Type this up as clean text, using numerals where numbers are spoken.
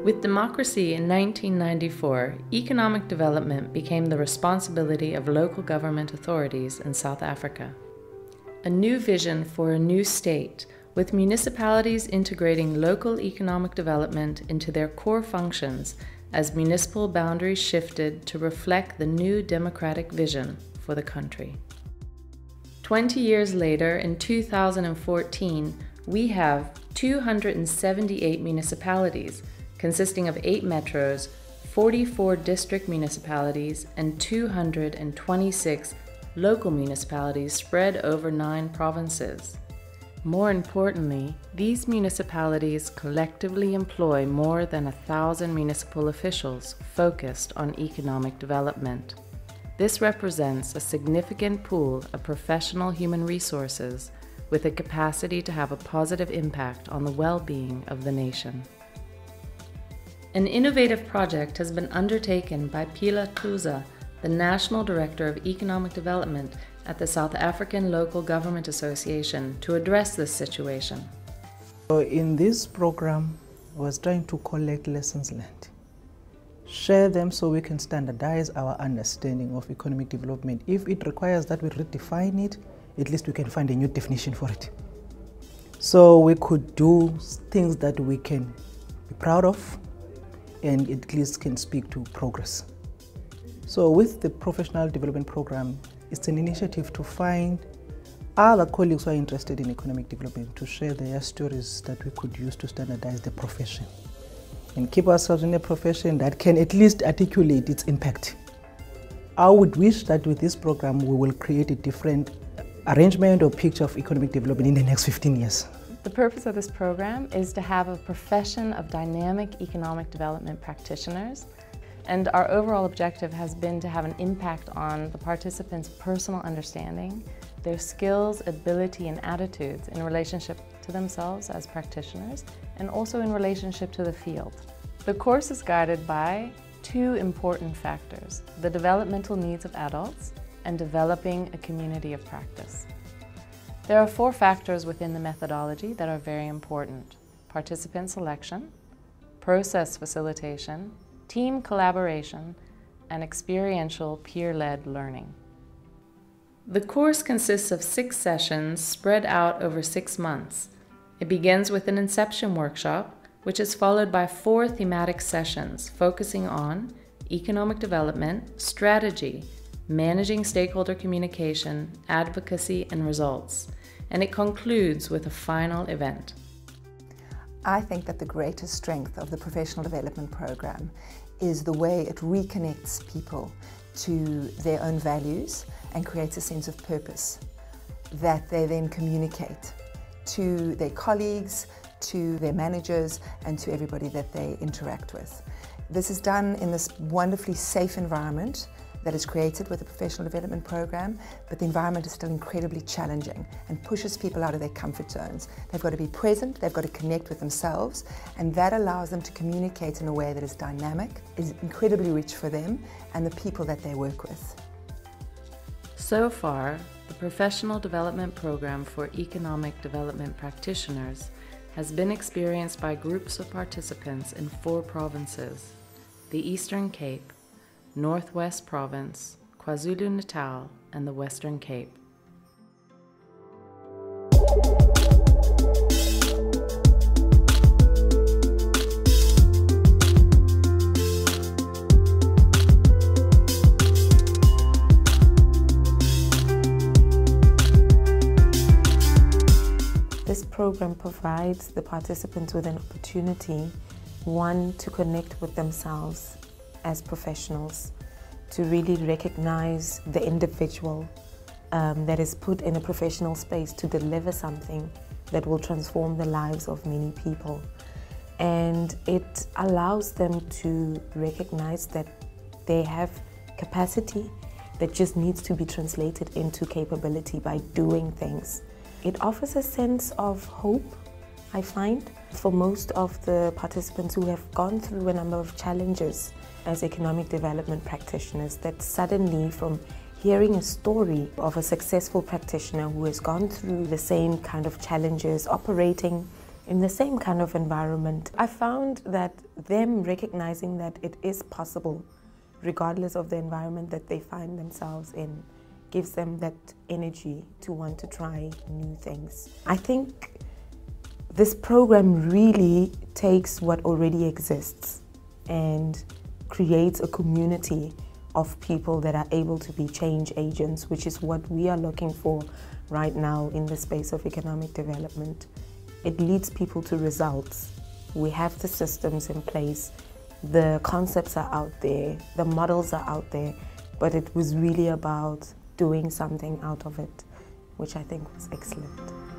With democracy in 1994, economic development became the responsibility of local government authorities in South Africa. A new vision for a new state, with municipalities integrating local economic development into their core functions as municipal boundaries shifted to reflect the new democratic vision for the country. 20 years later, in 2014, we have 278 municipalities, consisting of 8 metros, 44 district municipalities, and 226 local municipalities spread over 9 provinces. More importantly, these municipalities collectively employ more than 1,000 municipal officials focused on economic development. This represents a significant pool of professional human resources with a capacity to have a positive impact on the well-being of the nation. An innovative project has been undertaken by Phila Xuza, the National Director of Economic Development at the South African Local Government Association, to address this situation. In this program, I was trying to collect lessons learned, share them so we can standardize our understanding of economic development. If it requires that we redefine it, at least we can find a new definition for it. So we could do things that we can be proud of, and at least can speak to progress. So with the professional development program, it's an initiative to find other colleagues who are interested in economic development to share their stories that we could use to standardize the profession and keep ourselves in a profession that can at least articulate its impact. I would wish that with this program we will create a different arrangement or picture of economic development in the next 15 years. The purpose of this program is to have a profession of dynamic economic development practitioners, and our overall objective has been to have an impact on the participants' personal understanding, their skills, ability, and attitudes in relationship to themselves as practitioners, and also in relationship to the field. The course is guided by 2 important factors: the developmental needs of adults and developing a community of practice. There are 4 factors within the methodology that are very important: participant selection, process facilitation, team collaboration, and experiential peer-led learning. The course consists of 6 sessions spread out over 6 months. It begins with an inception workshop, which is followed by 4 thematic sessions focusing on economic development, strategy, managing stakeholder communication, advocacy, and results. And it concludes with a final event. I think that the greatest strength of the professional development program is the way it reconnects people to their own values and creates a sense of purpose that they then communicate to their colleagues, to their managers, and to everybody that they interact with. This is done in this wonderfully safe environment that is created with a professional development program, but the environment is still incredibly challenging and pushes people out of their comfort zones. They've got to be present, they've got to connect with themselves, and that allows them to communicate in a way that is dynamic, is incredibly rich for them and the people that they work with. So far, the Professional Development Program for Economic Development Practitioners has been experienced by groups of participants in 4 provinces: the Eastern Cape, Northwest Province, KwaZulu-Natal, and the Western Cape. This program provides the participants with an opportunity, 1, to connect with themselves as professionals, to really recognize the individual that is put in a professional space to deliver something that will transform the lives of many people. And it allows them to recognize that they have capacity that just needs to be translated into capability by doing things. It offers a sense of hope, I find, for most of the participants who have gone through a number of challenges as economic development practitioners, that suddenly, from hearing a story of a successful practitioner who has gone through the same kind of challenges, operating in the same kind of environment. I found that them recognizing that it is possible, regardless of the environment that they find themselves in, gives them that energy to want to try new things. I think this program really takes what already exists and creates a community of people that are able to be change agents, which is what we are looking for right now in the space of economic development. It leads people to results. We have the systems in place, the concepts are out there, the models are out there, but it was really about doing something out of it, which I think was excellent.